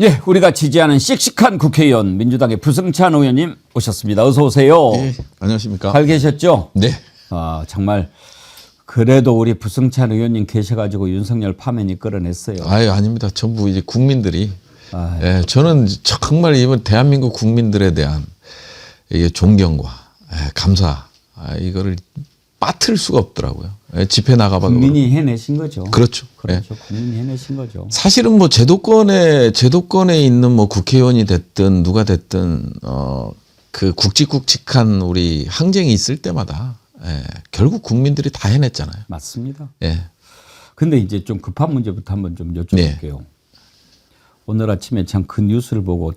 예, 우리가 지지하는 씩씩한 국회의원 민주당의 부승찬 의원님 오셨습니다. 어서 오세요. 네, 안녕하십니까. 잘 계셨죠? 네. 아, 정말 그래도 우리 부승찬 의원님 계셔가지고 윤석열 파면이 끌어냈어요. 아유, 아닙니다. 전부 이제 국민들이. 예, 저는 정말 이번 대한민국 국민들에 대한 이게 존경과 감사, 이거를 빠뜨릴 수가 없더라고요. 예, 집회 나가봐도. 국민이 해내신 거죠. 그렇죠. 그렇죠. 예. 국민이 해내신 거죠. 사실은 뭐 제도권에 있는 뭐 국회의원이 됐든 누가 됐든 그 굵직굵직한 우리 항쟁이 있을 때마다 결국 국민들이 다 해냈잖아요. 맞습니다. 예. 근데 이제 좀 급한 문제부터 한번 좀 여쭤볼게요. 오늘 아침에 참 그 뉴스를 보고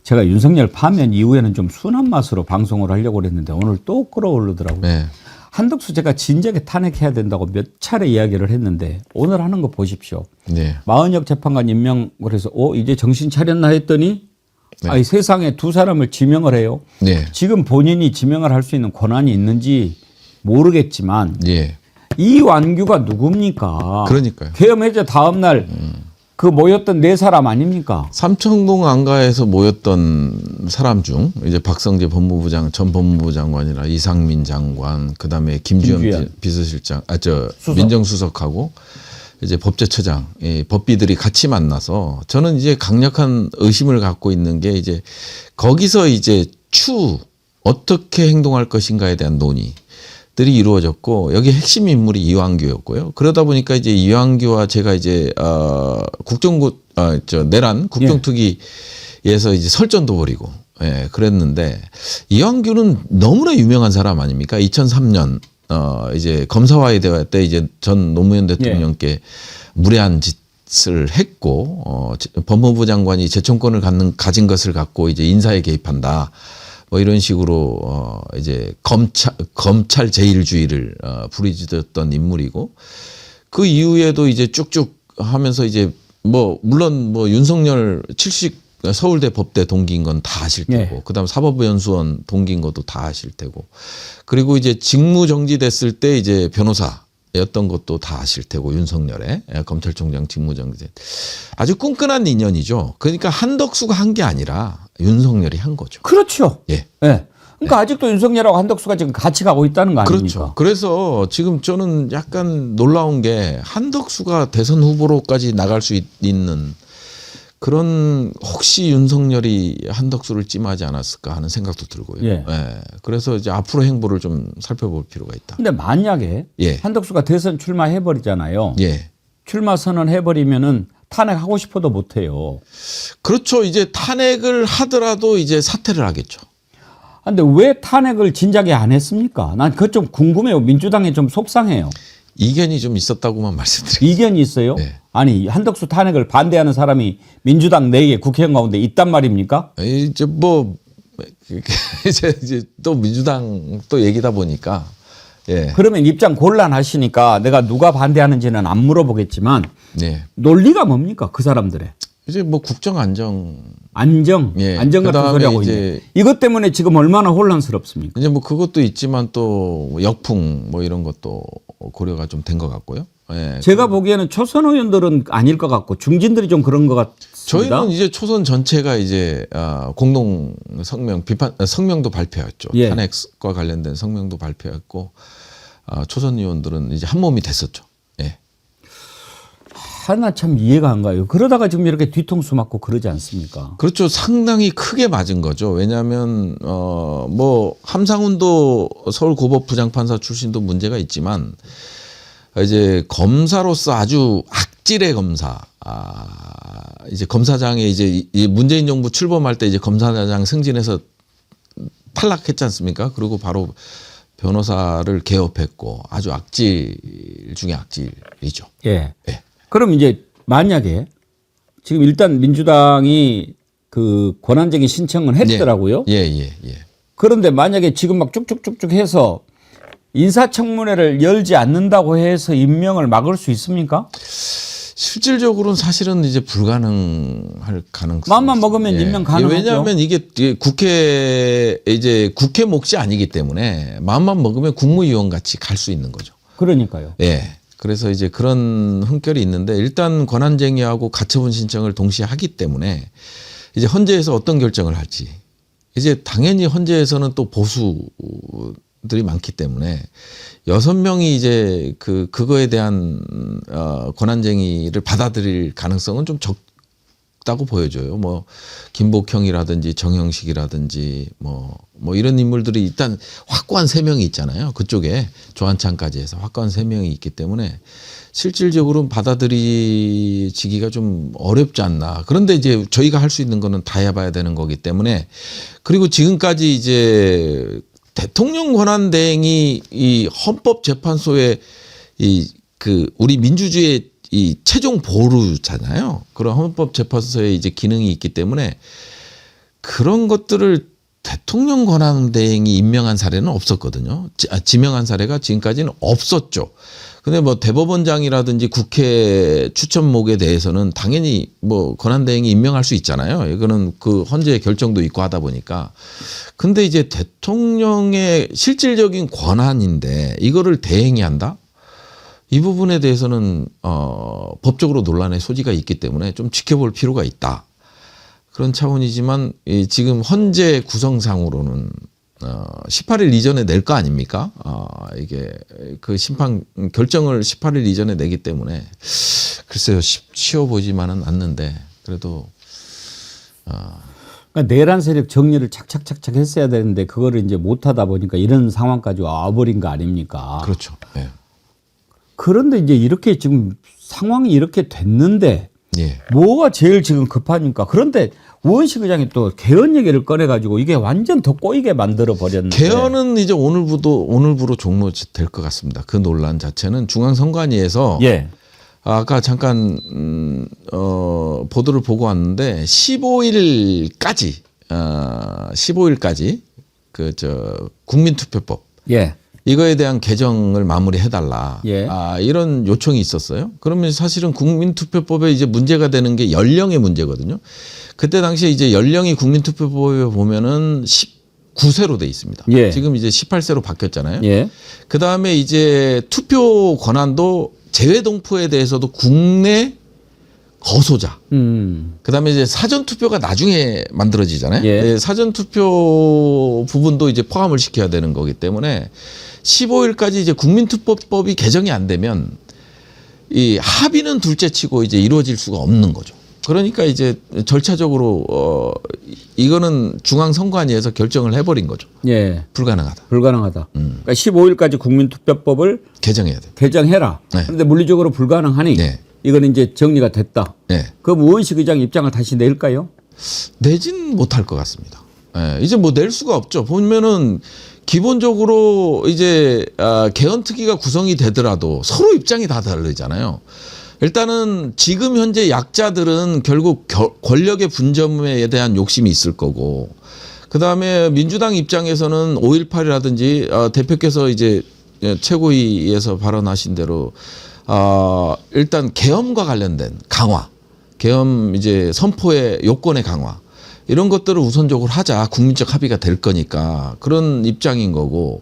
제가 윤석열 파면 이후에는 좀 순한 맛으로 방송을 하려고 그랬는데 오늘 또 끌어오르더라고요. 네. 한덕수 제가 진작에 탄핵해야 된다고 몇 차례 이야기를 했는데 오늘 하는 거 보십시오. 네. 마은혁 재판관 임명을 해서 이제 정신 차렸나 했더니 아니, 세상에 두 사람을 지명을 해요. 네. 지금 본인이 지명을 할 수 있는 권한이 있는지 모르겠지만 예. 이완규가 누굽니까? 그러니까요. 계엄 해제 다음 날 그 모였던 네 사람 아닙니까? 삼청동 안가에서 모였던 사람 중 이제 박성재 전 법무부 장관이나 이상민 장관, 그다음에 김주현 비서실장, 민정수석하고 이제 법제처장, 법비들이 같이 만나서 저는 이제 강력한 의심을 갖고 있는 게 이제 거기서 이제 어떻게 행동할 것인가에 대한 논의들이 이루어졌고, 여기 핵심 인물이 이완규였고요. 그러다 보니까 이제 이완규와 제가 이제 내란 국정특위에서 이제 설전도 벌이고, 그랬는데, 이완규는 너무나 유명한 사람 아닙니까? 2003년 이제 검사와의 대화 때 이제 전 노무현 대통령께 무례한 짓을 했고, 법무부 장관이 재청권을 가진 것을 갖고 이제 인사에 개입한다. 뭐 이런 식으로 이제 검찰 제일주의를 부리짖었던 인물이고, 그 이후에도 이제 쭉쭉 하면서 이제 뭐 물론 뭐 윤석열 서울대 법대 동기인 건 다 아실 테고, 그다음 사법부 연수원 동기인 것도 다 아실 테고, 그리고 이제 직무 정지됐을 때 이제 변호사였던 것도 다 아실 테고, 윤석열의 검찰총장 직무 정지. 아주 끈끈한 인연이죠. 그러니까 한덕수가 한 게 아니라 윤석열이 한 거죠. 그렇죠. 예. 그러니까 아직도 윤석열하고 한덕수가 지금 같이 가고 있다는 거 아닙니까? 그렇죠. 그래서 지금 저는 약간 놀라운 게 한덕수가 대선 후보로까지 나갈 수 있는 그런, 혹시 윤석열이 한덕수를 찜하지 않았을까 하는 생각도 들고요. 예. 그래서 이제 앞으로 행보를 좀 살펴볼 필요가 있다. 근데 만약에 한덕수가 대선 출마해버리잖아요. 출마 선언해버리면은 탄핵하고 싶어도 못해요. 그렇죠. 이제 탄핵을 하더라도 이제 사퇴를 하겠죠. 근데 왜 탄핵을 진작에 안 했습니까? 난 그거 좀 궁금해요. 민주당에 좀 속상해요. 이견이 좀 있었다고만 말씀드릴게요. 이견이 있어요? 아니, 한덕수 탄핵을 반대하는 사람이 민주당 내에 국회의원 가운데 있단 말입니까? 이제 이제 또 민주당 또 얘기다 보니까. 그러면 입장 곤란하시니까 내가 누가 반대하는지는 안 물어보겠지만 논리가 뭡니까? 그 사람들의. 이제 뭐 국정 안정 같은 소리 하고 있네. 이것 때문에 지금 얼마나 혼란스럽습니까? 이제 뭐 그것도 있지만 또 역풍 뭐 이런 것도 고려가 좀 된 것 같고요. 제가 보기에는 초선 의원들은 아닐 것 같고 중진들이 좀 그런 것 같습니다. 저희는 이제 초선 전체가 이제 공동 성명도 발표했죠. 탄핵과 관련된 성명도 발표했고, 초선 의원들은 이제 한 몸이 됐었죠. 하나 참 이해가 안 가요. 그러다가 지금 이렇게 뒤통수 맞고 그러지 않습니까? 그렇죠. 상당히 크게 맞은 거죠. 왜냐하면 뭐 함상훈도 서울고법 부장판사 출신도 문제가 있지만, 이제 검사로서 아주 악질의 검사, 이제 검사장에 이제 문재인 정부 출범할 때 이제 검사장 승진해서 탈락했지 않습니까? 그리고 바로 변호사를 개업했고, 아주 악질 중에 악질이죠. 그럼 이제 만약에 지금 일단 민주당이 그 권한쟁의 신청은 했더라고요. 그런데 만약에 지금 막 쭉쭉쭉쭉 해서 인사청문회를 열지 않는다고 해서 임명을 막을 수 있습니까? 실질적으로는 사실은 이제 불가능할 가능성이 마음만 먹으면 임명 가능하죠. 왜냐하면 이게 국회 몫이 아니기 때문에 마음만 먹으면 국무위원 같이 갈 수 있는 거죠. 그러니까요. 그래서 이제 그런 흥결이 있는데 일단 권한쟁의하고 가처분 신청을 동시에 하기 때문에 이제 헌재에서 어떤 결정을 할지 이제 당연히 헌재에서는 또 보수들이 많기 때문에 6명이 이제 그거에 대한 권한쟁의를 받아들일 가능성은 좀 적다고 보여져요. 뭐 김복형이라든지 정형식이라든지 뭐 이런 인물들이 일단 확고한 3명이 있잖아요. 그쪽에 조한창까지 해서 확고한 3명이 있기 때문에 실질적으로는 받아들이지기가 좀 어렵지 않나. 그런데 이제 저희가 할 수 있는 거는 다 해봐야 되는 거기 때문에 그리고 지금까지 이제 대통령 권한대행이 이 헌법재판소의 우리 민주주의의 이 최종 보루잖아요. 그런 헌법재판소의 이제 기능이 있기 때문에 그런 것들을 대통령 권한대행이 임명한 사례는 없었거든요. 지명한 사례가 지금까지는 없었죠. 근데 뭐 대법원장이라든지 국회 추천목에 대해서는 당연히 뭐 권한대행이 임명할 수 있잖아요. 이거는 그 헌재의 결정도 있고 하다 보니까. 근데 이제 대통령의 실질적인 권한인데 이거를 대행이 한다? 이 부분에 대해서는 법적으로 논란의 소지가 있기 때문에 좀 지켜볼 필요가 있다. 그런 차원이지만 지금 헌재 구성상으로는 18일 이전에 낼 거 아닙니까? 이게 그 심판 결정을 18일 이전에 내기 때문에 글쎄요 쉬워 보이지만은 않는데 그래도 그러니까 내란 세력 정리를 착착착착 했어야 되는데 그거를 이제 못하다 보니까 이런 상황까지 와버린 거 아닙니까? 그렇죠. 네. 그런데 이제 이렇게 지금 상황이 이렇게 됐는데 예. 뭐가 제일 지금 급하니까. 그런데 우원식 의장이 또 개헌 얘기를 꺼내가지고 이게 완전 더 꼬이게 만들어 버렸는데. 개헌은 이제 오늘부로 종료될 것 같습니다. 그 논란 자체는 중앙선관위에서 예. 아까 잠깐 보도를 보고 왔는데 15일까지 국민투표법. 예. 이거에 대한 개정을 마무리해달라. 예. 이런 요청이 있었어요. 그러면 사실은 국민투표법에 이제 문제가 되는 게 연령의 문제거든요. 그때 당시에 이제 연령이 국민투표법에 보면은 19세로 돼 있습니다. 예. 지금 이제 18세로 바뀌었잖아요. 예. 그 다음에 이제 투표 권한도 재외동포에 대해서도 국내 거소자. 그 다음에 이제 사전투표가 나중에 만들어지잖아요. 예. 사전투표 부분도 이제 포함을 시켜야 되는 거기 때문에 15일까지 이제 국민투표법이 개정이 안 되면 이 합의는 둘째 치고 이제 이루어질 수가 없는 거죠. 그러니까 이제 절차적으로 이거는 중앙선관위에서 결정을 해버린 거죠. 예. 불가능하다. 불가능하다. 그러니까 15일까지 국민투표법을 개정해야 돼. 개정해라. 네. 그런데 물리적으로 불가능하니 네. 이거는 이제 정리가 됐다. 네. 그럼 우원식 의장 입장을 다시 낼까요? 내진 못할 것 같습니다. 네. 이제 뭐 낼 수가 없죠. 보면은 기본적으로 이제 개헌특위가 구성이 되더라도 서로 입장이 다 다르잖아요. 일단은 지금 현재 약자들은 결국 권력의 분점에 대한 욕심이 있을 거고, 그 다음에 민주당 입장에서는 5.18이라든지 대표께서 이제 최고위에서 발언하신 대로 일단 계엄과 관련된 강화, 계엄 이제 선포의 요건의 강화 이런 것들을 우선적으로 하자. 국민적 합의가 될 거니까 그런 입장인 거고.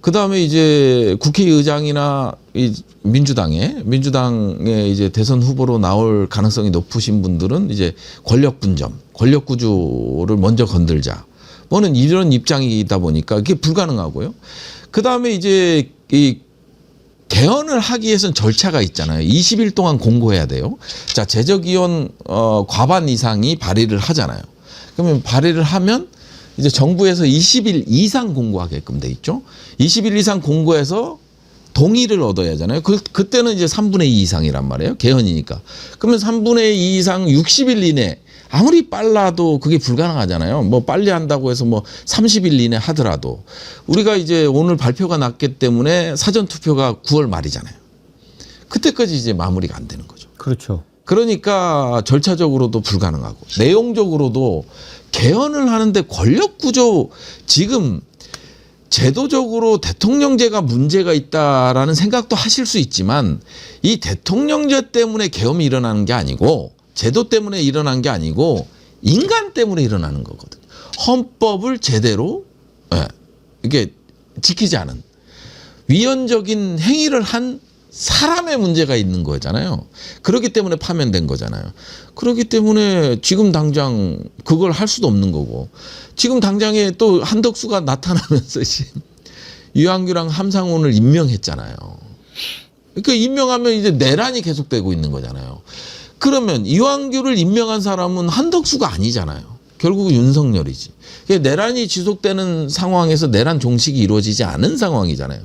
그 다음에 이제 국회의장이나 이 민주당의 이제 대선 후보로 나올 가능성이 높으신 분들은 이제 권력 분점, 권력 구조를 먼저 건들자. 뭐는 이런 입장이다 보니까 그게 불가능하고요. 그 다음에 이제 이 개헌을 하기 위해서는 절차가 있잖아요. 20일 동안 공고해야 돼요. 자, 제적위원 과반 이상이 발의를 하잖아요. 그러면 발의를 하면 이제 정부에서 20일 이상 공고하게끔 돼 있죠. 20일 이상 공고해서 동의를 얻어야 하잖아요. 그때는 이제 3분의 2 이상이란 말이에요. 개헌이니까. 그러면 3분의 2 이상 60일 이내 아무리 빨라도 그게 불가능하잖아요. 뭐 빨리 한다고 해서 뭐 30일 이내 하더라도 우리가 이제 오늘 발표가 났기 때문에 사전투표가 9월 말이잖아요. 그때까지 이제 마무리가 안 되는 거죠. 그렇죠. 그러니까 절차적으로도 불가능하고 내용적으로도 개헌을 하는데 권력구조 지금 제도적으로 대통령제가 문제가 있다라는 생각도 하실 수 있지만 이 대통령제 때문에 계엄이 일어나는 게 아니고 제도 때문에 일어난 게 아니고 인간 때문에 일어나는 거거든요. 헌법을 제대로 이게 지키지 않은 위헌적인 행위를 한 사람의 문제가 있는 거잖아요. 그렇기 때문에 파면된 거잖아요. 그렇기 때문에 지금 당장 그걸 할 수도 없는 거고, 지금 당장에 또 한덕수가 나타나면서 유한규랑 함상훈을 임명했잖아요. 그러니까 임명하면 이제 내란이 계속되고 있는 거잖아요. 그러면 유한규를 임명한 사람은 한덕수가 아니잖아요. 결국 윤석열이지. 내란이 지속되는 상황에서 내란 종식이 이루어지지 않은 상황이잖아요.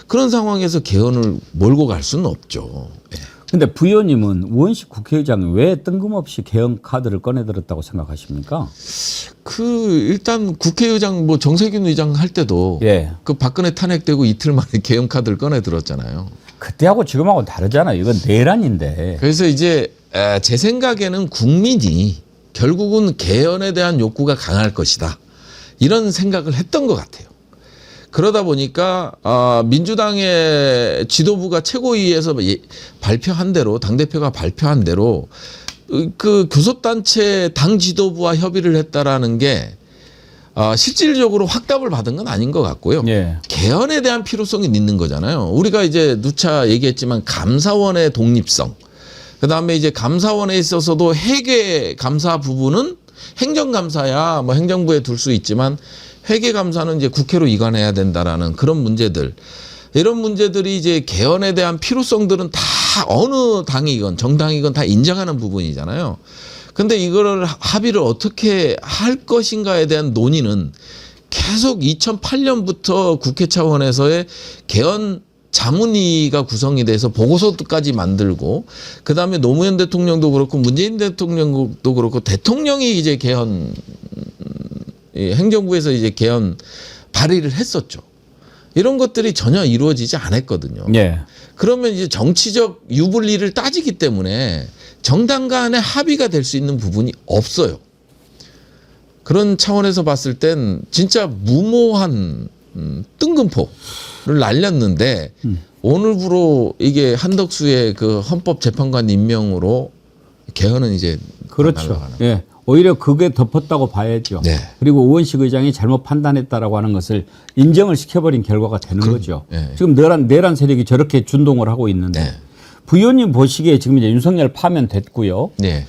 그런 상황에서 개헌을 몰고 갈 수는 없죠. 그런데 부 의원님은 우원식 국회의장이 왜 뜬금없이 개헌 카드를 꺼내들었다고 생각하십니까? 일단 국회의장 뭐 정세균 의장 할 때도 예. 그 박근혜 탄핵되고 이틀 만에 개헌 카드를 꺼내들었잖아요. 그때하고 지금하고는 다르잖아요. 이건 내란인데. 그래서 이제 제 생각에는 국민이 결국은 개헌에 대한 욕구가 강할 것이다, 이런 생각을 했던 것 같아요. 그러다 보니까 민주당의 지도부가 최고위에서 발표한 대로, 당대표가 발표한 대로 그 교섭단체 당 지도부와 협의를 했다라는 게 실질적으로 확답을 받은 건 아닌 것 같고요. 예. 개헌에 대한 필요성이 있는 거잖아요. 우리가 이제 누차 얘기했지만 감사원의 독립성, 그다음에 이제 감사원에 있어서도 회계 감사 부분은 행정감사야 뭐 행정부에 둘 수 있지만 회계감사는 이제 국회로 이관해야 된다라는 그런 문제들, 이런 문제들이 이제 개헌에 대한 필요성들은 다 어느 당이건 정당이건 다 인정하는 부분이잖아요. 근데 이거를 합의를 어떻게 할 것인가에 대한 논의는 계속 2008년부터 국회 차원에서의 개헌 자문위가 구성이 돼서 보고서까지 만들고, 그 다음에 노무현 대통령도 그렇고 문재인 대통령도 그렇고 대통령이 이제 개헌, 행정부에서 이제 개헌 발의를 했었죠. 이런 것들이 전혀 이루어지지 않았거든요. 예. 그러면 이제 정치적 유불리를 따지기 때문에 정당 간의 합의가 될 수 있는 부분이 없어요. 그런 차원에서 봤을 땐 진짜 무모한 뜬금포를 날렸는데 오늘부로 이게 한덕수의 그 헌법재판관 임명으로 개헌은 이제 그렇죠. 날아가는. 예. 오히려 그게 덮었다고 봐야죠. 네. 그리고 우원식 의장이 잘못 판단했다라고 하는 것을 인정을 시켜버린 결과가 되는 거죠. 네. 지금 내란 세력이 저렇게 준동을 하고 있는데 네. 부 의원님 보시기에 지금 이제 윤석열 파면됐고요. 네.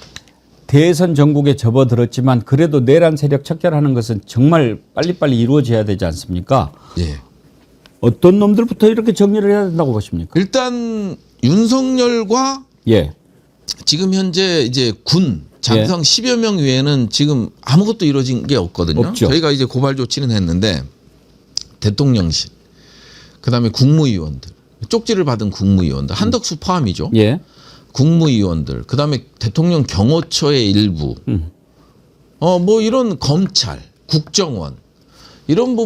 대선 전국에 접어들었지만 그래도 내란 세력 척결하는 것은 정말 빨리빨리 이루어져야 되지 않습니까? 예. 어떤 놈들부터 이렇게 정리를 해야 된다고 보십니까? 일단 윤석열과 예. 지금 현재 이제 군 장성 10여 명 외에는 지금 아무것도 이루어진 게 없거든요. 없죠. 저희가 이제 고발 조치는 했는데 대통령실, 그다음에 국무위원들, 쪽지를 받은 국무위원들, 한덕수 포함이죠. 예. 국무위원들, 그다음에 대통령 경호처의 일부, 뭐 이런 검찰, 국정원 이런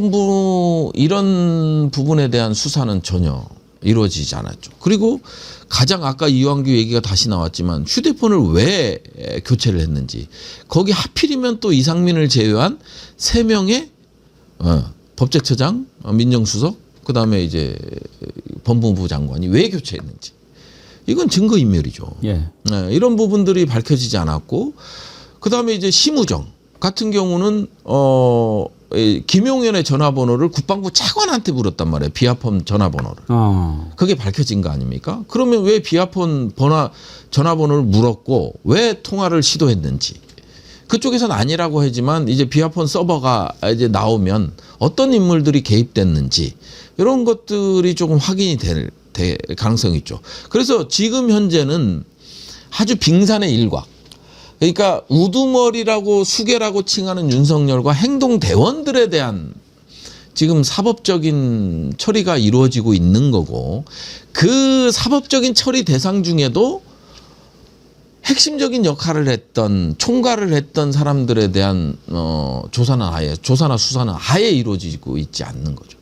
부분에 대한 수사는 전혀 이루어지지 않았죠. 그리고 가장 아까 이완규 얘기가 다시 나왔지만 휴대폰을 왜 교체를 했는지, 거기 하필이면 또 이상민을 제외한 3명의 법제처장, 민정수석, 그다음에 이제 법무부 장관이 왜 교체했는지, 이건 증거인멸이죠. 예. 네, 이런 부분들이 밝혀지지 않았고, 그다음에 이제 심우정 같은 경우는 김용현의 전화번호를 국방부 차관한테 물었단 말이에요. 비하폰 전화번호를. 그게 밝혀진 거 아닙니까? 그러면 왜 비하폰 전화번호를 물었고 왜 통화를 시도했는지. 그쪽에서는 아니라고 하지만 이제 비하폰 서버가 이제 나오면 어떤 인물들이 개입됐는지 이런 것들이 조금 확인이 될 가능성이 있죠. 그래서 지금 현재는 아주 빙산의 일각. 그러니까 우두머리라고 수개라고 칭하는 윤석열과 행동대원들에 대한 지금 사법적인 처리가 이루어지고 있는 거고, 그 사법적인 처리 대상 중에도 핵심적인 역할을 했던, 총괄을 했던 사람들에 대한 조사나 수사는 아예 이루어지고 있지 않는 거죠.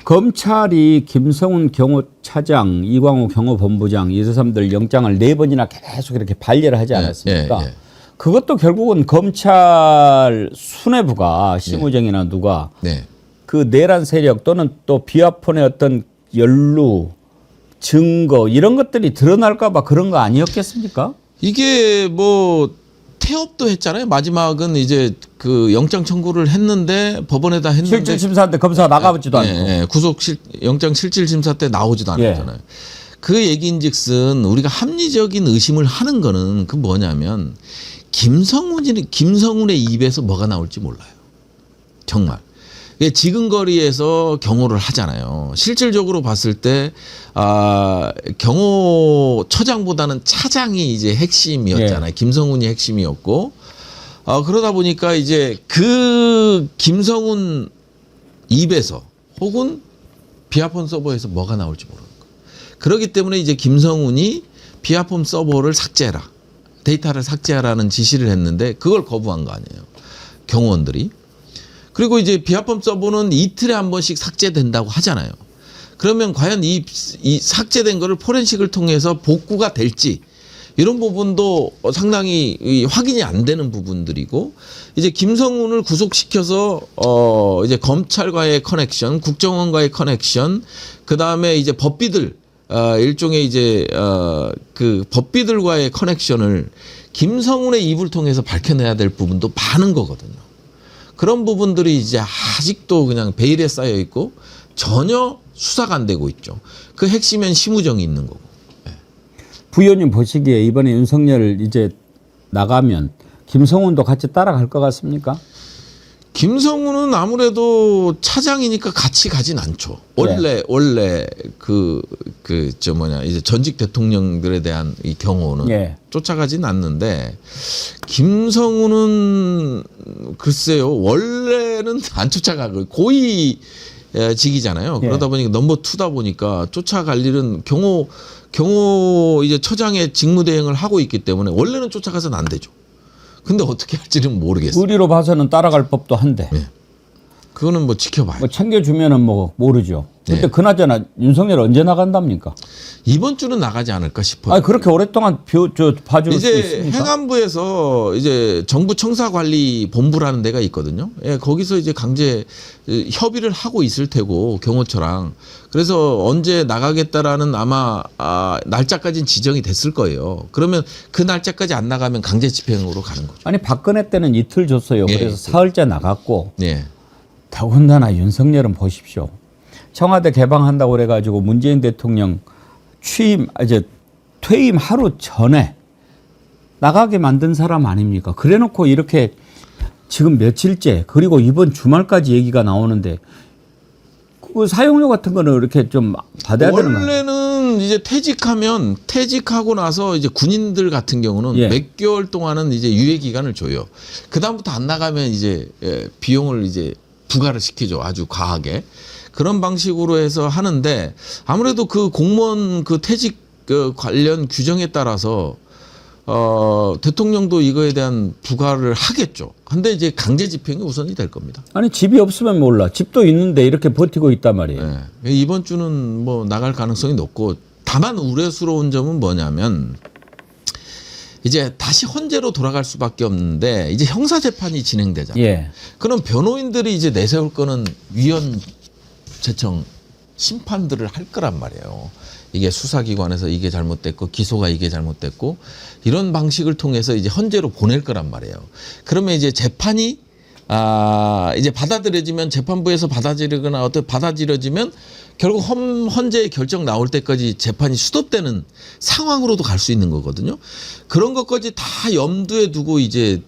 검찰이 김성훈 경호차장, 이광호 경호본부장 이 사람들 영장을 4번이나 계속 이렇게 반려를 하지 않았습니까? 예, 예. 그것도 결국은 검찰 수뇌부가 심우정이나 누가 네. 그 내란 세력 또는 또 비아폰의 어떤 연루, 증거 이런 것들이 드러날까 봐 그런 거 아니었겠습니까? 이게 뭐 태업도 했잖아요. 마지막은 이제 그 영장 청구를 했는데 법원에다 했는데 실질심사한테 검사가 나가보지도 않고. 구속 영장 실질심사 때 나오지도 않았잖아요. 그 얘기인즉슨 우리가 합리적인 의심을 하는 거는 그 뭐냐면 김성훈의 입에서 뭐가 나올지 몰라요. 정말. 지근거리에서 경호를 하잖아요. 실질적으로 봤을 때 경호처장보다는 차장이 이제 핵심이었잖아요. 네. 김성훈이 핵심이었고 그러다 보니까 이제 그 김성훈 입에서 혹은 비아폰 서버에서 뭐가 나올지 모르는 거예요. 그렇기 때문에 이제 김성훈이 비아폰 서버를 삭제해라. 데이터를 삭제하라는 지시를 했는데 그걸 거부한 거 아니에요. 경호원들이. 그리고 이제 비아폰 서버는 이틀에 한 번씩 삭제된다고 하잖아요. 그러면 과연 이 삭제된 거를 포렌식을 통해서 복구가 될지 이런 부분도 상당히 확인이 안 되는 부분들이고 이제 김성훈을 구속시켜서 이제 검찰과의 커넥션, 국정원과의 커넥션, 그 다음에 이제 법비들 일종의 이제 그 법비들과의 커넥션을 김성훈의 입을 통해서 밝혀내야 될 부분도 많은 거거든요. 그런 부분들이 이제 아직도 그냥 베일에 쌓여 있고 전혀 수사가 안 되고 있죠. 그 핵심엔 심우정이 있는 거고. 부의원님 보시기에 이번에 윤석열 이제 나가면 김성훈도 같이 따라갈 것 같습니까? 김성훈은 아무래도 차장이니까 같이 가진 않죠. 원래 이제 전직 대통령들에 대한 이 경호는 쫓아가진 않는데 김성훈은 글쎄요 원래는 안 쫓아가고 고위직이잖아요. 그러다 보니까 넘버 2다 보니까 쫓아갈 일은 경호 이제 처장의 직무대행을 하고 있기 때문에 원래는 쫓아가서는 안 되죠. 근데 어떻게 할지는 모르겠어요. 의리로 봐서는 따라갈 법도 한데. 네. 그거는 뭐 지켜봐요. 뭐 챙겨주면은 뭐 모르죠. 근데 네. 그나저나 윤석열 언제 나간답니까? 이번 주는 나가지 않을까 싶어요. 그렇게 오랫동안 봐줄 수 이제 있습니까? 행안부에서 이제 정부 청사관리본부라는 데가 있거든요. 예, 거기서 이제 강제 협의를 하고 있을 테고 경호처랑 그래서 언제 나가겠다라는 아마 날짜까지는 지정이 됐을 거예요. 그러면 그 날짜까지 안 나가면 강제 집행으로 가는 거죠. 아니 박근혜 때는 이틀 줬어요. 예, 그래서 사흘째 나갔고 네. 더군다나 윤석열은 보십시오. 청와대 개방한다고 그래가지고 문재인 대통령 퇴임 하루 전에 나가게 만든 사람 아닙니까? 그래놓고 이렇게 지금 며칠째 그리고 이번 주말까지 얘기가 나오는데 그 사용료 같은 거는 이렇게 좀 받아야 되는 거예요. 원래는 이제 퇴직하고 나서 이제 군인들 같은 경우는 몇 개월 동안은 이제 유예 기간을 줘요. 그 다음부터 안 나가면 이제 비용을 이제 부과를 시키죠. 아주 과하게. 그런 방식으로 해서 하는데 아무래도 그 공무원 그 퇴직 관련 규정에 따라서 대통령도 이거에 대한 부과를 하겠죠. 근데 이제 강제 집행이 우선이 될 겁니다. 아니 집이 없으면 몰라. 집도 있는데 이렇게 버티고 있단 말이에요. 네. 이번 주는 뭐 나갈 가능성이 높고 다만 우려스러운 점은 뭐냐면 이제 다시 헌재로 돌아갈 수밖에 없는데 이제 형사 재판이 진행되잖아요. 그럼 변호인들이 이제 내세울 거는 위헌 재청 심판들을 할 거란 말이에요. 이게 수사기관에서 이게 잘못됐고 기소가 이게 잘못됐고 이런 방식을 통해서 이제 헌재로 보낼 거란 말이에요. 그러면 이제 재판이 이제 받아들여지면 재판부에서 받아들이거나 어떻게 받아들여지면 결국 헌재의 결정 나올 때까지 재판이 수도되는 상황으로도 갈 수 있는 거거든요. 그런 것까지 다 염두에 두고 이제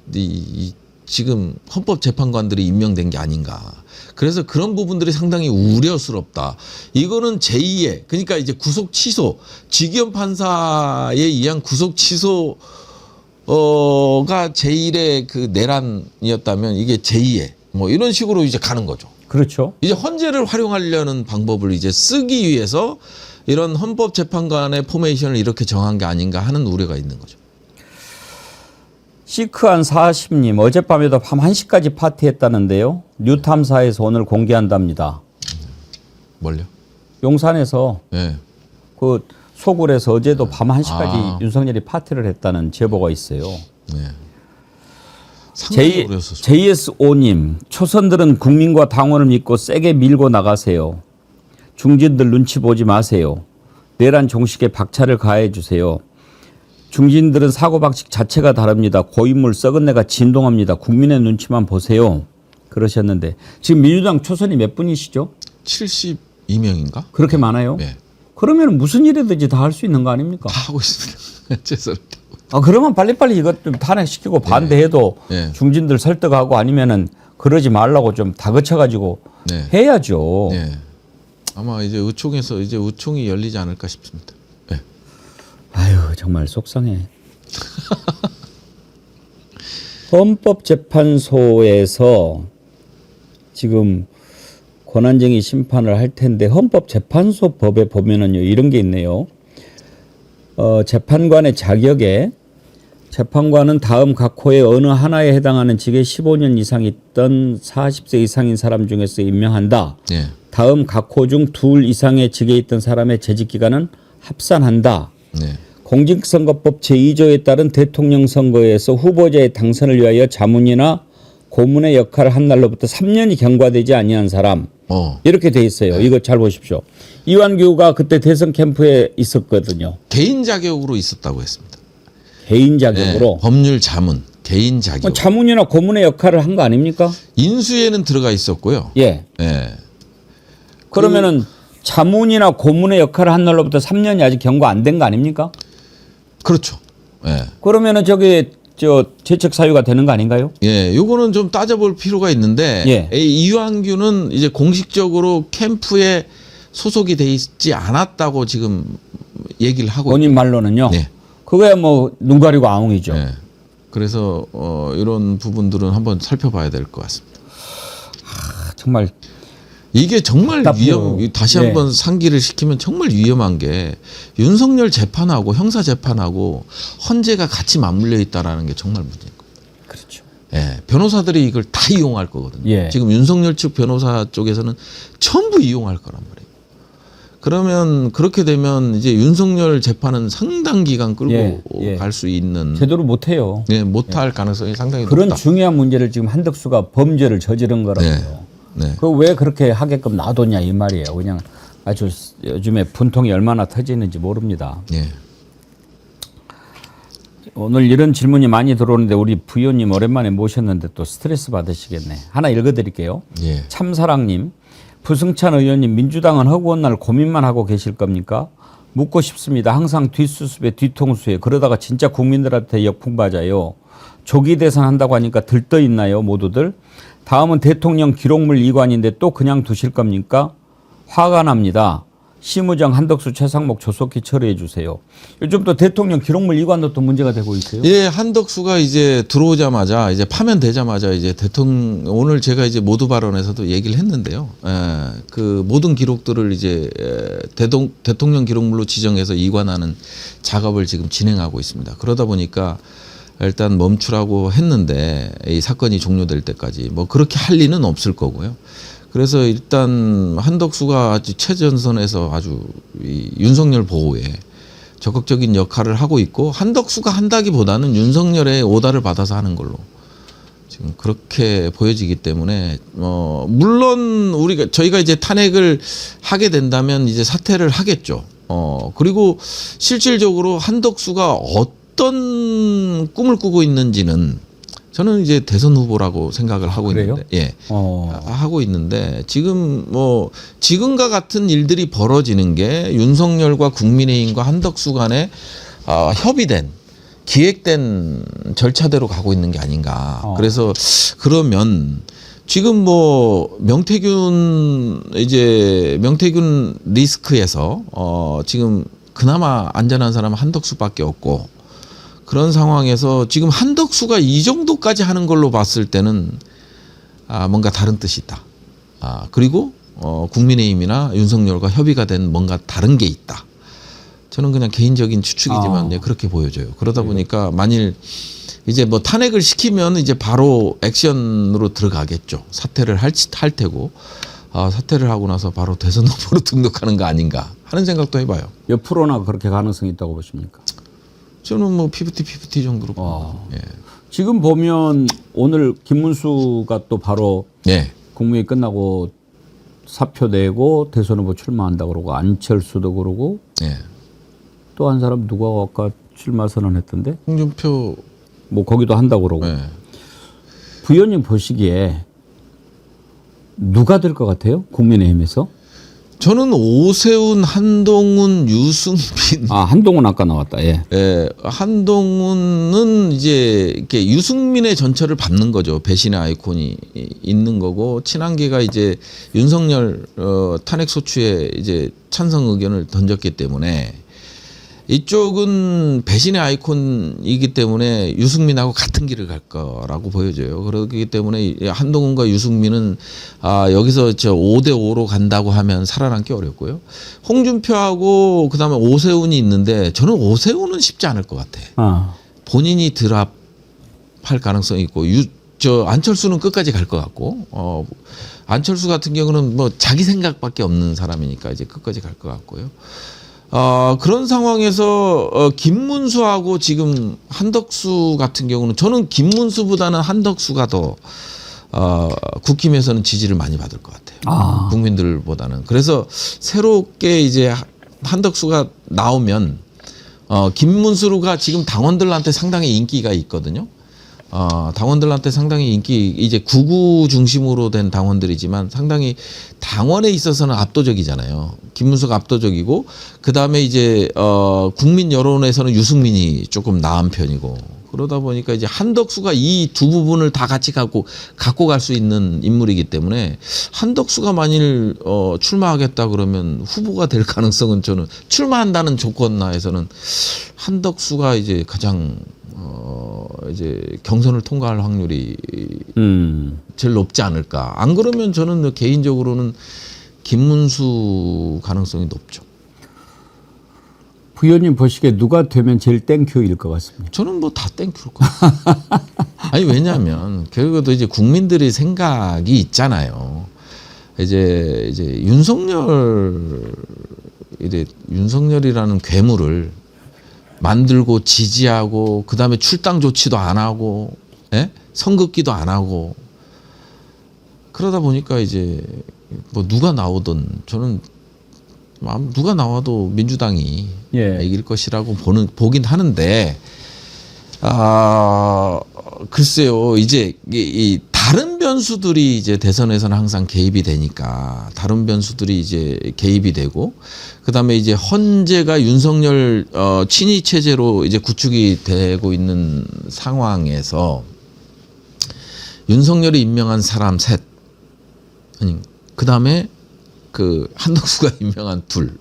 지금 헌법재판관들이 임명된 게 아닌가. 그래서 그런 부분들이 상당히 우려스럽다. 이거는 제2의 그러니까 이제 구속 취소, 지기현 판사에 의한 구속 취소가 제1의 그 내란이었다면 이게 제2의 뭐 이런 식으로 이제 가는 거죠. 그렇죠. 이제 헌재를 활용하려는 방법을 이제 쓰기 위해서 이런 헌법재판관의 포메이션을 이렇게 정한 게 아닌가 하는 우려가 있는 거죠. 시크한 40님 어젯밤에도 밤 1시까지 파티했다는데요. 뉴탐사에서 오늘 공개한답니다. 뭘요? 용산에서 네. 그 소굴에서 어제도 밤 1시까지 윤석열이 파티를 했다는 제보가 있어요. 네. 상당히 우려스럽습니다. JS5님 초선들은 국민과 당원을 믿고 세게 밀고 나가세요. 중진들 눈치 보지 마세요. 내란 종식에 박차를 가해 주세요. 중진들은 사고방식 자체가 다릅니다. 고인물 썩은 내가 진동합니다. 국민의 눈치만 보세요. 그러셨는데 지금 민주당 초선이 몇 분이시죠? 72명인가? 그렇게 많아요? 네. 그러면 무슨 일이든지 다 할 수 있는 거 아닙니까? 다 하고 있습니다. 최선을 그러면 빨리빨리 이것 좀 탄핵시키고 반대해도 네. 중진들 설득하고 아니면은 그러지 말라고 좀 다그쳐가지고 네. 해야죠. 네. 아마 이제 의총에서 이제 의총이 열리지 않을까 싶습니다. 네. 아유 정말 속상해. 헌법재판소에서 지금 권한쟁의 심판을 할 텐데 헌법재판소 법에 보면은요 이런 게 있네요. 재판관의 자격에 재판관은 다음 각 호의 어느 하나에 해당하는 직에 15년 이상 있던 40세 이상인 사람 중에서 임명한다. 네. 다음 각 호 중 둘 이상의 직에 있던 사람의 재직 기간은 합산한다. 네. 공직선거법 제2조에 따른 대통령 선거에서 후보자의 당선을 위하여 자문이나 고문의 역할을 한 날로부터 3년이 경과되지 아니한 사람. 이렇게 돼 있어요. 이거 잘 보십시오. 이완규가 그때 대선 캠프에 있었거든요. 개인 자격으로 있었다고 했습니다. 개인 자격으로. 네. 법률 자문, 개인 자격. 자문이나 고문의 역할을 한 거 아닙니까? 인수에는 들어가 있었고요. 예. 네. 그러면은 자문이나 고문의 역할을 한 날로부터 3년이 아직 경과 안 된 거 아닙니까? 그렇죠. 예. 그러면은 저기 재척 사유가 되는 거 아닌가요? 예, 요거는 좀 따져볼 필요가 있는데 예. 이완규는 이제 공식적으로 캠프에 소속이 돼 있지 않았다고 지금 얘기를 하고 본인 말로는요. 네. 그거야 뭐 눈 가리고 아웅이죠. 예. 그래서 이런 부분들은 한번 살펴봐야 될 것 같습니다. 정말 이게 정말 답답해요. 다시 네. 한번 상기를 시키면 정말 위험한 게 윤석열 재판하고 형사 재판하고 헌재가 같이 맞물려 있다라는 게 정말 문제인 겁니다. 그렇죠. 예, 변호사들이 이걸 다 이용할 거거든요. 예. 지금 윤석열 측 변호사 쪽에서는 전부 이용할 거란 말이에요. 그러면 그렇게 되면 이제 윤석열 재판은 상당 기간 끌고 갈 수 있는 제대로 못 해요. 예, 못할 가능성이 상당히 그런 높다. 중요한 문제를 지금 한덕수가 범죄를 저지른 거라고요. 네. 그 왜 그렇게 하게끔 놔뒀냐 이 말이에요. 그냥 아주 요즘에 분통이 얼마나 터지는지 모릅니다. 예. 오늘 이런 질문이 많이 들어오는데 우리 부위원님 오랜만에 모셨는데 또 스트레스 받으시겠네. 하나 읽어드릴게요. 예. 참사랑님, 부승찬 의원님 민주당은 허구한 날 고민만 하고 계실 겁니까? 묻고 싶습니다. 항상 뒷수습에 뒤통수에 그러다가 진짜 국민들한테 역풍 맞아요. 조기 대선한다고 하니까 들떠 있나요 모두들? 다음은 대통령 기록물 이관인데 또 그냥 두실 겁니까? 화가 납니다. 심우정, 한덕수, 최상목 조속히 처리해 주세요. 요즘 또 대통령 기록물 이관도 또 문제가 되고 있어요. 예, 한덕수가 이제 들어오자마자 이제 파면되자마자 이제 오늘 제가 이제 모두 발언에서도 얘기를 했는데요. 그 모든 기록들을 이제 대통령 기록물로 지정해서 이관하는 작업을 지금 진행하고 있습니다. 그러다 보니까 일단 멈추라고 했는데 이 사건이 종료될 때까지 뭐 그렇게 할 리는 없을 거고요. 그래서 일단 한덕수가 아주 최전선에서 아주 이 윤석열 보호에 적극적인 역할을 하고 있고 한덕수가 한다기보다는 윤석열의 오다를 받아서 하는 걸로 지금 그렇게 보여지기 때문에 물론 저희가 이제 탄핵을 하게 된다면 이제 사퇴를 하겠죠. 그리고 실질적으로 한덕수가 어떤 꿈을 꾸고 있는지는 저는 이제 대선 후보라고 생각을 하고 그래요? 있는데, 예, 하고 있는데 지금 지금과 같은 일들이 벌어지는 게 윤석열과 국민의힘과 한덕수 간에 협의된 기획된 절차대로 가고 있는 게 아닌가. 그래서 그러면 지금 명태균 리스크에서 지금 그나마 안전한 사람은 한덕수밖에 없고. 그런 상황에서 지금 한덕수가 이 정도까지 하는 걸로 봤을 때는 뭔가 다른 뜻이 있다. 그리고 국민의힘이나 윤석열과 협의가 된 뭔가 다른 게 있다. 저는 그냥 개인적인 추측이지만 그렇게 보여져요. 그러다 보니까 만일 이제 탄핵을 시키면 이제 바로 액션으로 들어가겠죠. 사퇴를 할 테고 사퇴를 하고 나서 바로 대선 후보로 등록하는 거 아닌가 하는 생각도 해봐요. 몇 프로나 그렇게 가능성이 있다고 보십니까? 저는 50-50 정도로 봅니다. 예. 지금 보면 오늘 김문수가 또 바로 예. 국무회의 끝나고 사표 내고 대선 후보 출마한다 그러고 안철수도 그러고 예. 또 한 사람 누가 아까 출마 선언했던데? 홍준표 뭐 거기도 한다 그러고. 예. 부위원님 보시기에 누가 될 것 같아요? 국민의힘에서? 저는 오세훈, 한동훈, 유승민. 한동훈 아까 나왔다. 예. 예, 한동훈은 이제 이렇게 유승민의 전철을 밟는 거죠. 배신의 아이콘이 있는 거고, 친한계가 이제 윤석열 탄핵 소추에 이제 찬성 의견을 던졌기 때문에 이쪽은 배신의 아이콘이기 때문에 유승민하고 같은 길을 갈 거라고 보여져요. 그렇기 때문에 한동훈과 유승민은 여기서 5대5로 간다고 하면 살아남기 어렵고요. 홍준표하고 그다음에 오세훈이 있는데 저는 오세훈은 쉽지 않을 것 같아. 본인이 드랍할 가능성이 있고 안철수는 끝까지 갈 것 같고 안철수 같은 경우는 뭐 자기 생각밖에 없는 사람이니까 이제 끝까지 갈 것 같고요. 그런 상황에서 김문수하고 지금 한덕수 같은 경우는 저는 김문수보다는 한덕수가 더 국힘에서는 지지를 많이 받을 것 같아요. 국민들보다는. 그래서 새롭게 이제 한덕수가 나오면 김문수가 지금 당원들한테 상당히 인기가 있거든요. 당원들한테 상당히 이제 구구 중심으로 된 당원들이지만 상당히 당원에 있어서는 압도적이잖아요. 김문수가 압도적이고 그 다음에 이제 국민 여론에서는 유승민이 조금 나은 편이고 그러다 보니까 이제 한덕수가 이 두 부분을 다 같이 갖고 갈 수 있는 인물이기 때문에 한덕수가 만일 출마하겠다 그러면 후보가 될 가능성은 저는 출마한다는 조건하에서는 한덕수가 이제 가장 이제 경선을 통과할 확률이 제일 높지 않을까. 안 그러면 저는 개인적으로는 김문수 가능성이 높죠. 부위원님 보시기에 누가 되면 제일 땡큐일 것 같습니다. 저는 뭐 다 땡큐일 것 같아요. 아니 왜냐하면 결국도 이제 국민들의 생각이 있잖아요. 이제 윤석열이라는 괴물을 만들고 지지하고 그다음에 출당 조치도 안 하고 선긋기도 안 하고 그러다 보니까 이제 뭐 누가 나오든 저는 누가 나와도 민주당이 이길 것이라고 보긴 하는데 글쎄요 이제 이 다른 변수들이 이제 대선에서는 항상 개입이 되니까 다른 변수들이 이제 개입이 되고 그다음에 이제 헌재가 윤석열 친위 체제로 이제 구축이 되고 있는 상황에서 윤석열이 임명한 사람 셋 아니 그다음에 그 한덕수가 임명한 둘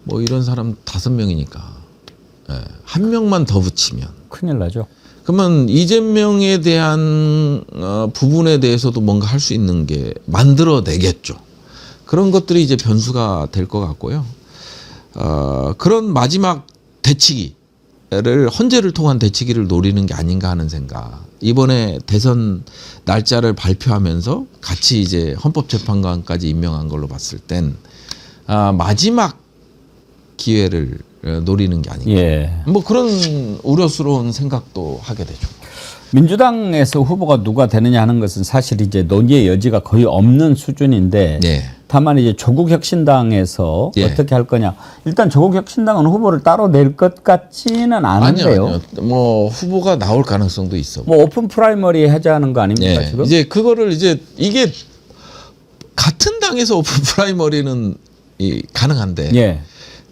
뭐 이런 사람 5명이니까 한 명만 더 붙이면 큰일 나죠. 그러면 이재명에 대한 부분에 대해서도 뭔가 할 수 있는 게 만들어내겠죠. 그런 것들이 이제 변수가 될 것 같고요. 그런 마지막 대치기를 헌재를 통한 대치기를 노리는 게 아닌가 하는 생각. 이번에 대선 날짜를 발표하면서 같이 이제 헌법재판관까지 임명한 걸로 봤을 땐 마지막 기회를 노리는 게 아닌가. 뭐 그런 우려스러운 생각도 하게 되죠. 민주당에서 후보가 누가 되느냐 하는 것은 사실 이제 논의의 여지가 거의 없는 수준인데 다만 이제 조국혁신당에서 어떻게 할 거냐. 일단 조국혁신당은 후보를 따로 낼 것 같지는 않은데요. 아니요. 뭐 후보가 나올 가능성도 있어. 뭐 오픈 프라이머리 하자는 거 아닙니까 지금? 이제 그거를 이제 이게 같은 당에서 오픈 프라이머리는 가능한데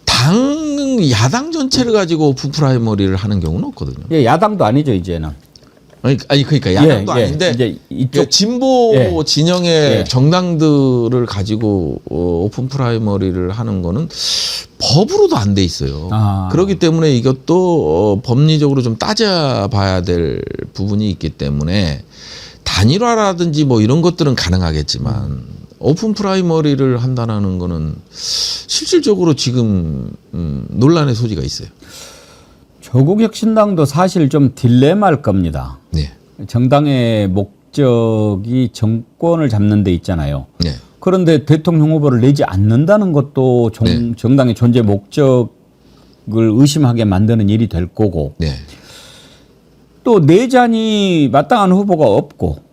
당 야당 전체를 가지고 오픈 프라이머리를 하는 경우는 없거든요. 야당도 아니죠 이제는. 아니 그러니까 야당도 아닌데 이제 이쪽 진보 진영의 정당들을 가지고 오픈 프라이머리를 하는 거는 법으로도 안 돼 있어요. 그렇기 때문에 이것도 법리적으로 좀 따져봐야 될 부분이 있기 때문에 단일화라든지 뭐 이런 것들은 가능하겠지만 오픈 프라이머리를 한다는 거는 실질적으로 지금 논란의 소지가 있어요. 조국혁신당도 사실 좀 딜레마일 겁니다. 정당의 목적이 정권을 잡는 데 있잖아요. 그런데 대통령 후보를 내지 않는다는 것도 정당의 존재 목적을 의심하게 만드는 일이 될 거고 또 내자니 마땅한 후보가 없고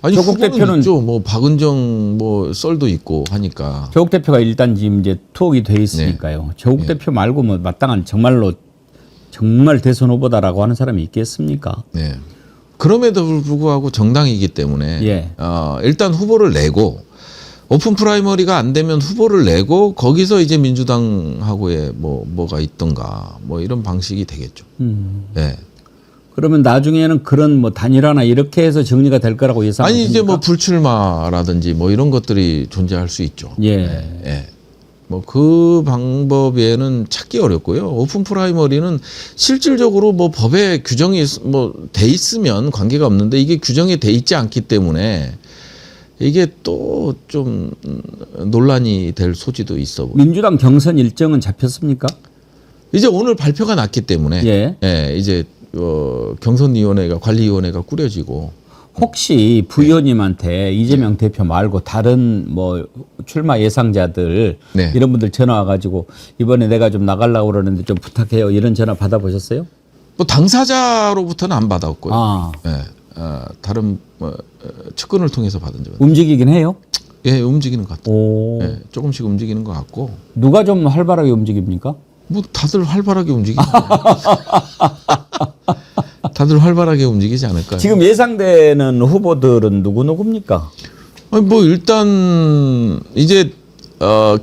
아니 조국 대표는 있죠. 뭐 박은정 뭐 썰도 있고 하니까 조국 대표가 일단 지금 이제 투옥이 돼 있으니까요. 조국 대표 말고 뭐 마땅한 정말 대선 후보다라고 하는 사람이 있겠습니까? 그럼에도 불구하고 정당이기 때문에 일단 후보를 내고 오픈 프라이머리가 안 되면 후보를 내고 거기서 이제 민주당하고의 뭐가 있던가 뭐 이런 방식이 되겠죠. 예. 그러면 나중에는 그런 뭐 단일화나 이렇게 해서 정리가 될 거라고 예상하십니까? 아니 이제 뭐 불출마라든지 뭐 이런 것들이 존재할 수 있죠. 예. 예. 뭐 그 방법 외에는 찾기 어렵고요. 오픈 프라이머리는 실질적으로 뭐 법에 규정이 뭐 돼 있으면 관계가 없는데 이게 규정이 돼 있지 않기 때문에 이게 또 좀 논란이 될 소지도 있어. 민주당 경선 일정은 잡혔습니까? 이제 오늘 발표가 났기 때문에 예. 이제 경선위원회가 관리위원회가 꾸려지고 혹시 부의원님한테 이재명 대표 말고 다른 뭐 출마 예상자들 네. 이런 분들 전화 와가지고 이번에 내가 좀 나가려고 그러는데 좀 부탁해요 이런 전화 받아보셨어요? 뭐 당사자로부터는 안 받았고요. 아. 예. 다른 측근을 통해서 받은 적은 움직이긴 해요? 예, 움직이는 것 같아요. 오. 예, 조금씩 움직이는 것 같고 누가 좀 활발하게 움직입니까? 뭐 다들 활발하게 움직이죠. 다들 활발하게 움직이지 않을까요? 지금 예상되는 후보들은 누구입니까? 아니, 뭐 일단 이제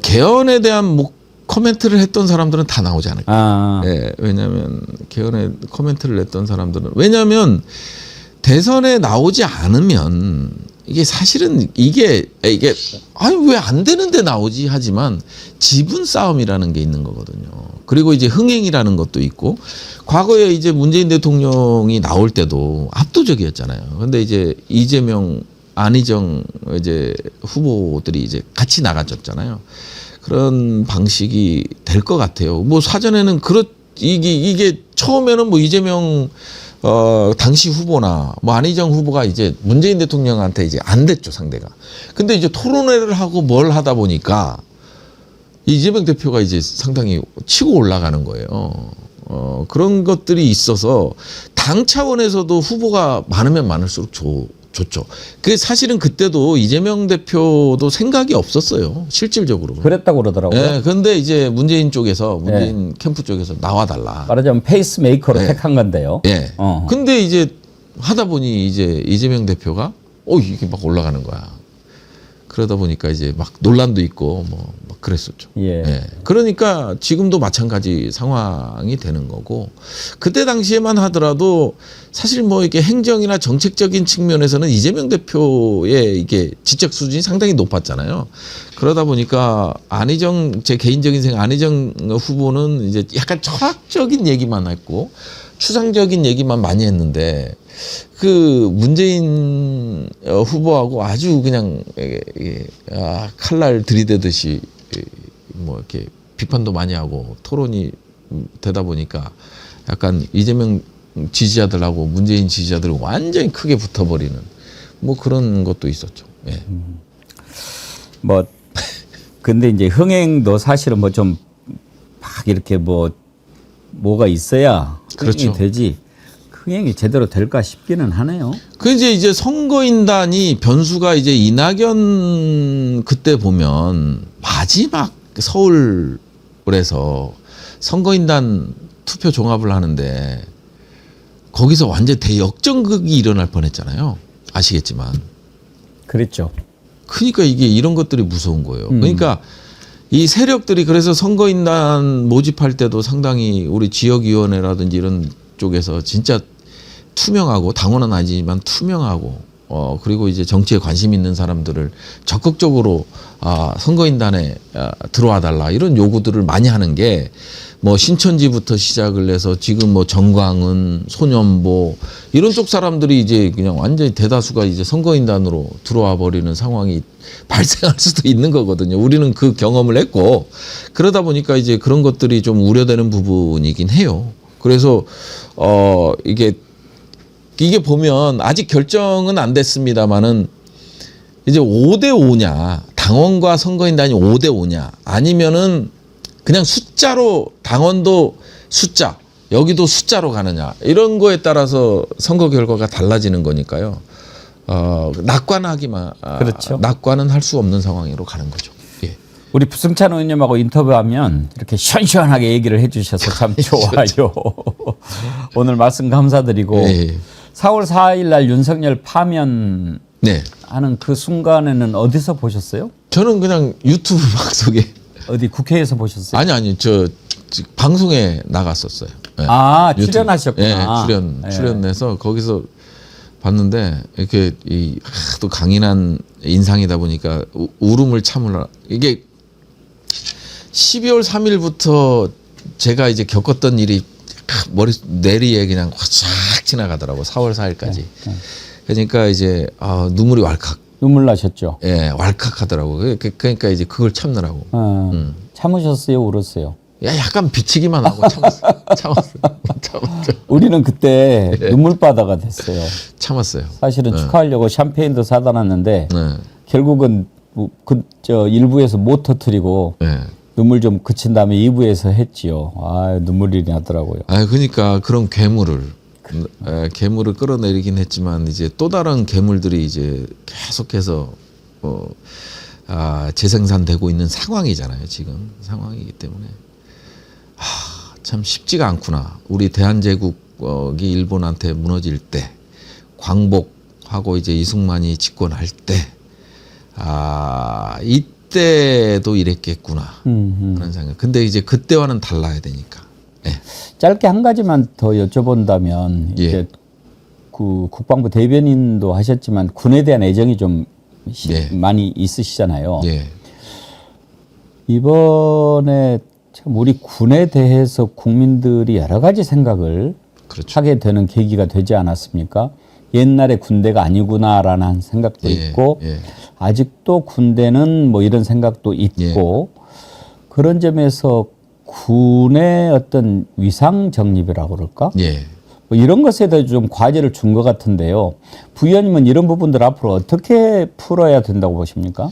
개헌에 대한 뭐 코멘트를 했던 사람들은 다 나오지 않을까. 아. 예, 왜냐하면 개헌에 코멘트를 했던 사람들은 왜냐하면 대선에 나오지 않으면 이게 사실은 이게 아니 왜 안 되는데 나오지 하지만 지분 싸움이라는 게 있는 거거든요. 그리고 이제 흥행이라는 것도 있고 과거에 이제 문재인 대통령이 나올 때도 압도적이었잖아요. 근데 이제 이재명, 안희정 이제 후보들이 이제 같이 나가졌잖아요. 그런 방식이 될 것 같아요. 뭐 사전에는 이게 처음에는 뭐 이재명 당시 후보나 뭐 안희정 후보가 이제 문재인 대통령한테 이제 안 됐죠, 상대가. 근데 이제 토론회를 하고 뭘 하다 보니까 이재명 대표가 이제 상당히 치고 올라가는 거예요. 그런 것들이 있어서 당 차원에서도 후보가 많으면 많을수록 좋죠. 그 사실은 그때도 이재명 대표도 생각이 없었어요. 실질적으로. 그랬다고 그러더라고요. 네, 그런데 이제 문재인 캠프 쪽에서 나와달라. 말하자면 페이스메이커로 택한 건데요. 예. 근데 이제 하다 보니 이제 이재명 대표가 이게 막 올라가는 거야. 그러다 보니까 이제 막 논란도 있고 막 그랬었죠. 예. 그러니까 지금도 마찬가지 상황이 되는 거고 그때 당시에만 하더라도 사실 뭐 이게 행정이나 정책적인 측면에서는 이재명 대표의 이게 지적 수준이 상당히 높았잖아요. 그러다 보니까 제 개인적인 생각 안희정 후보는 이제 약간 철학적인 얘기만 했고 추상적인 얘기만 많이 했는데 그 문재인 후보하고 아주 그냥 칼날 들이대듯이 뭐 이렇게 비판도 많이 하고 토론이 되다 보니까 약간 이재명 지지자들하고 문재인 지지자들 완전히 크게 붙어버리는 뭐 그런 것도 있었죠. 예. 뭐 근데 이제 흥행도 사실은 뭐 좀 막 이렇게 뭐가 있어야 그렇죠. 흥행이 되지. 흥행이 제대로 될까 싶기는 하네요. 그 이제 선거인단이 변수가 이제 이낙연 그때 보면 마지막 서울에서 선거인단 투표 종합을 하는데 거기서 완전 대역전극이 일어날 뻔했잖아요. 아시겠지만. 그랬죠. 그러니까 이게 이런 것들이 무서운 거예요. 그러니까 이 세력들이 그래서 선거인단 모집할 때도 상당히 우리 지역위원회라든지 이런 쪽에서 진짜 투명하고 당원은 아니지만 투명하고 그리고 이제 정치에 관심 있는 사람들을 적극적으로 선거인단에 들어와 달라 이런 요구들을 많이 하는 게 뭐 신천지부터 시작을 해서 지금 뭐 정광은 소년보 이런 쪽 사람들이 이제 그냥 완전히 대다수가 이제 선거인단으로 들어와 버리는 상황이 발생할 수도 있는 거거든요. 우리는 그 경험을 했고 그러다 보니까 이제 그런 것들이 좀 우려되는 부분이긴 해요. 그래서 이게 보면 아직 결정은 안 됐습니다만은 이제 5대 5냐 당원과 선거인단이 5대 5냐 아니면은 그냥 숫자로 당원도 숫자 여기도 숫자로 가느냐 이런 거에 따라서 선거 결과가 달라지는 거니까요. 그렇죠. 낙관은 할 수 없는 상황으로 가는 거죠. 예. 우리 부승찬 의원님하고 인터뷰하면 이렇게 시원시원하게 얘기를 해주셔서 참 좋아요. 오늘 말씀 감사드리고 예. 4월 4일 날 윤석열 파면하는 네. 그 순간에는 어디서 보셨어요? 저는 그냥 유튜브 방송에 어디 국회에서 보셨어요? 아니 저 방송에 나갔었어요. 네. 아, 유튜브. 출연하셨구나. 네, 출연해서 거기서 봤는데 이렇게 또 강인한 인상이다 보니까 울음을 참으라. 이게 12월 3일부터 제가 이제 겪었던 일이 뇌리에 그냥 확 지나가더라고. 4월 4일까지. 그러니까 이제 눈물이 왈칵. 눈물 나셨죠? 예, 왈칵 하더라고. 그러니까 이제 그걸 참느라고. 참으셨어요? 울었어요? 야, 약간 비치기만 하고 참았어요. 우리는 그때 눈물바다가 됐어요. 참았어요. 사실은 축하하려고 샴페인도 사다 놨는데 네. 결국은 일부에서 못 터뜨리고 네. 눈물 좀 그친 다음에 2부에서 했지요. 아, 눈물이 나더라고요. 그러니까 그런 괴물을 끌어내리긴 했지만 이제 또 다른 괴물들이 이제 계속해서 재생산되고 있는 상황이잖아요. 지금 상황이기 때문에 참 쉽지가 않구나. 우리 대한제국이 일본한테 무너질 때, 광복하고 이제 이승만이 집권할 때, 이때도 이랬겠구나 하는 생각. 근데 이제 그때와는 달라야 되니까. 네. 짧게 한 가지만 더 여쭤본다면 이제 그 국방부 대변인도 하셨지만 군에 대한 애정이 좀 많이 있으시잖아요. 이번에 참 우리 군에 대해서 국민들이 여러 가지 생각을 하게 되는 계기가 되지 않았습니까? 옛날에 군대가 아니구나라는 생각도 있고 아직도 군대는 뭐 이런 생각도 있고 그런 점에서 군의 어떤 위상 정립이라고 그럴까? 뭐 이런 것에 대해 좀 과제를 준 것 같은데요. 부위원님은 이런 부분들 앞으로 어떻게 풀어야 된다고 보십니까?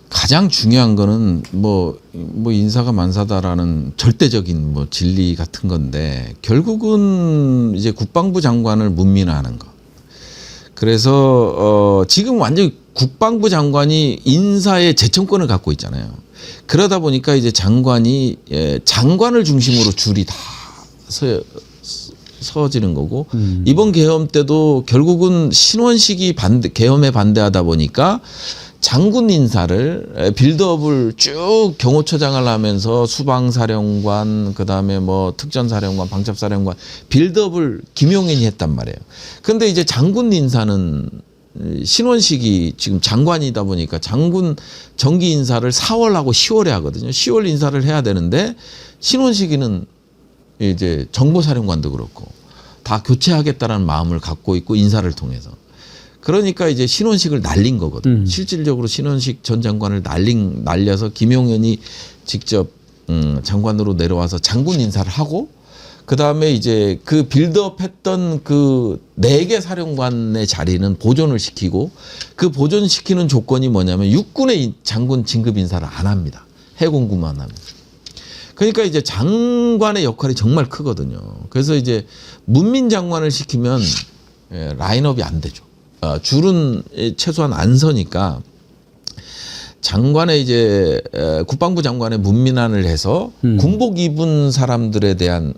가장 중요한 거는 뭐 인사가 만사다라는 절대적인 뭐 진리 같은 건데 결국은 이제 국방부 장관을 문민화하는 거. 그래서 지금 완전히 국방부 장관이 인사의 제청권을 갖고 있잖아요. 그러다 보니까 이제 장관을 중심으로 줄이 다 서지는 거고 이번 계엄 때도 결국은 신원식이 계엄에 반대하다 보니까 장군 인사를 빌드업을 쭉 경호처장을 하면서 수방사령관 그다음에 뭐 특전사령관 방첩사령관 빌드업을 김용현이 했단 말이에요. 근데 이제 장군 인사는 신원식이 지금 장관이다 보니까 장군 정기 인사를 4월하고 10월에 하거든요. 10월 인사를 해야 되는데 신원식이는 이제 정보사령관도 그렇고 다 교체하겠다라는 마음을 갖고 있고 인사를 통해서. 그러니까 이제 신원식을 날린 거거든. 실질적으로 신원식 전 장관을 날려서 김용현이 직접 장관으로 내려와서 장군 인사를 하고 그다음에 이제 그 빌드업 했던 그 4개 사령관의 자리는 보존을 시키고 그 보존시키는 조건이 뭐냐면 육군의 장군 진급 인사를 안 합니다. 해공구만 합니다. 그러니까 이제 장관의 역할이 정말 크거든요. 그래서 이제 문민 장관을 시키면 라인업이 안 되죠. 줄은 최소한 안 서니까 장관의 이제 국방부 장관의 문민환을 해서 군복 입은 사람들에 대한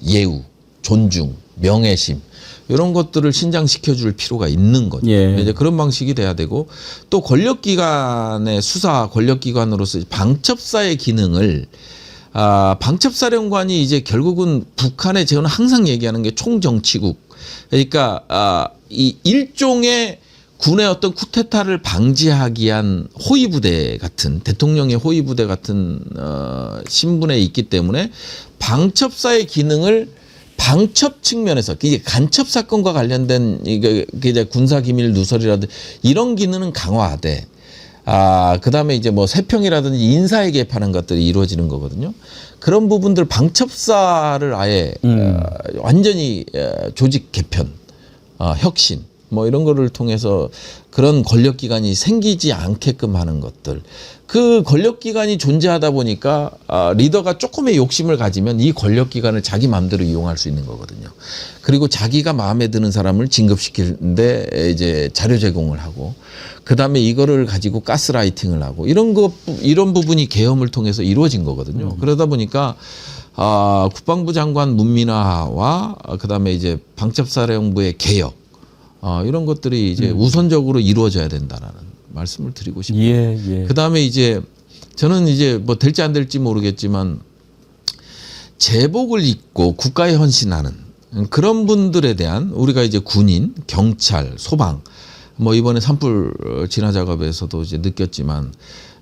예우, 존중, 명예심 이런 것들을 신장시켜줄 필요가 있는 거죠. 이제 그런 방식이 돼야 되고 또 권력기관의 수사 권력기관으로서 방첩사의 기능을 방첩사령관이 이제 결국은 북한의 저는 항상 얘기하는 게 총정치국. 그러니까 이 일종의 군의 어떤 쿠데타를 방지하기 위한 호위부대 같은 대통령의 호위부대 같은 신분에 있기 때문에 방첩사의 기능을 방첩 측면에서 이게 간첩 사건과 관련된 이게 군사 기밀 누설이라든지 이런 기능은 강화하되 그다음에 이제 뭐 세평이라든지 인사에 개입하는 것들이 이루어지는 거거든요. 그런 부분들 방첩사를 아예 완전히 조직 개편, 혁신 뭐 이런 거를 통해서 그런 권력기관이 생기지 않게끔 하는 것들. 그 권력기관이 존재하다 보니까 리더가 조금의 욕심을 가지면 이 권력기관을 자기 마음대로 이용할 수 있는 거거든요. 그리고 자기가 마음에 드는 사람을 진급시키는데 이제 자료 제공을 하고 그다음에 이거를 가지고 가스라이팅을 하고 이런 부분이 계엄을 통해서 이루어진 거거든요. 그러다 보니까 국방부 장관 문민화와 그다음에 이제 방첩사령부의 개혁 이런 것들이 이제 우선적으로 이루어져야 된다라는 말씀을 드리고 싶어요. 예. 그다음에 이제 저는 이제 뭐 될지 안 될지 모르겠지만 제복을 입고 국가에 헌신하는 그런 분들에 대한 우리가 이제 군인, 경찰, 소방 뭐 이번에 산불 진화 작업에서도 이제 느꼈지만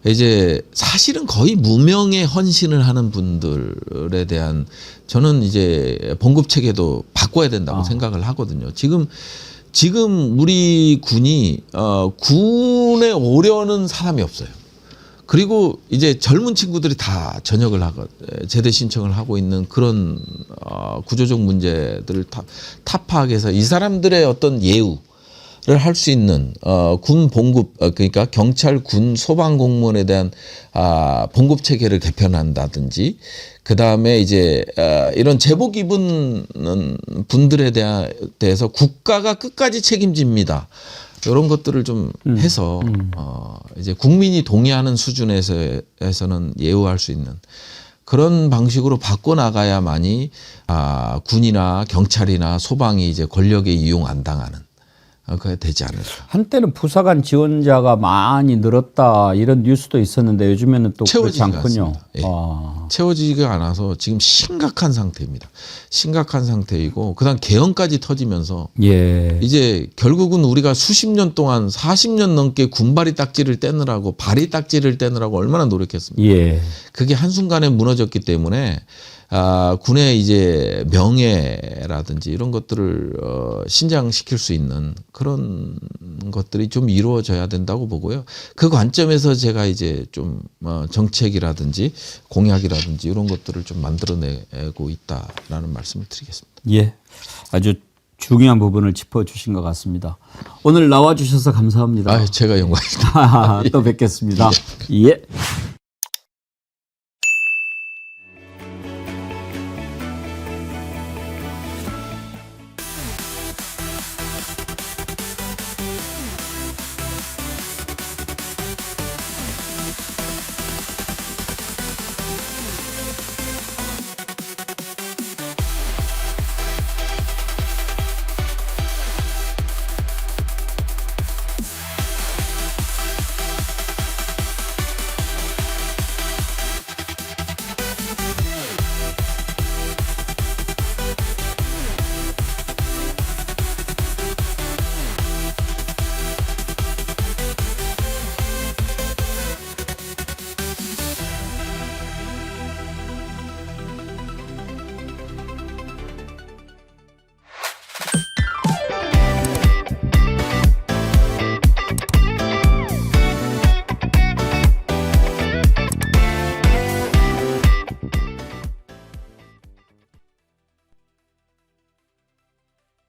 이제 사실은 거의 무명의 헌신을 하는 분들에 대한 저는 이제 봉급 체계도 바꿔야 된다고 생각을 하거든요. 지금 우리 군이 군에 오려는 사람이 없어요. 그리고 이제 젊은 친구들이 다 전역을 하고 제대 신청을 하고 있는 그런 구조적 문제들을 타파하게해서 이 사람들의 어떤 예우를 할 수 있는 군 봉급 그러니까 경찰, 군, 소방 공무원에 대한 봉급 체계를 개편한다든지 그 다음에 이제 이런 제복 입은 분들에 대해서 국가가 끝까지 책임집니다. 이런 것들을 좀 해서 이제 국민이 동의하는 수준에서는 예우할 수 있는 그런 방식으로 바꿔 나가야만이 군이나 경찰이나 소방이 이제 권력에 이용 안 당하는 그게 되지 않을까. 한때는 부사관 지원자가 많이 늘었다 이런 뉴스도 있었는데 요즘에는 또 그렇지 않군요. 예. 채워지지가 않아서 지금 심각한 상태입니다. 심각한 상태이고 그다음 개헌까지 터지면서 이제 결국은 우리가 수십 년 동안 40년 넘게 군발이 딱지를 떼느라고 발이 딱지를 떼느라고 얼마나 노력했습니까? 그게 한순간에 무너졌기 때문에 군의 이제 명예라든지 이런 것들을 신장시킬 수 있는 그런 것들이 좀 이루어져야 된다고 보고요. 그 관점에서 제가 이제 좀 정책이라든지 공약이라든지 이런 것들을 좀 만들어내고 있다라는 말씀을 드리겠습니다. 예, 아주 중요한 부분을 짚어주신 것 같습니다. 오늘 나와주셔서 감사합니다. 제가 영광입니다. 또 뵙겠습니다. 예.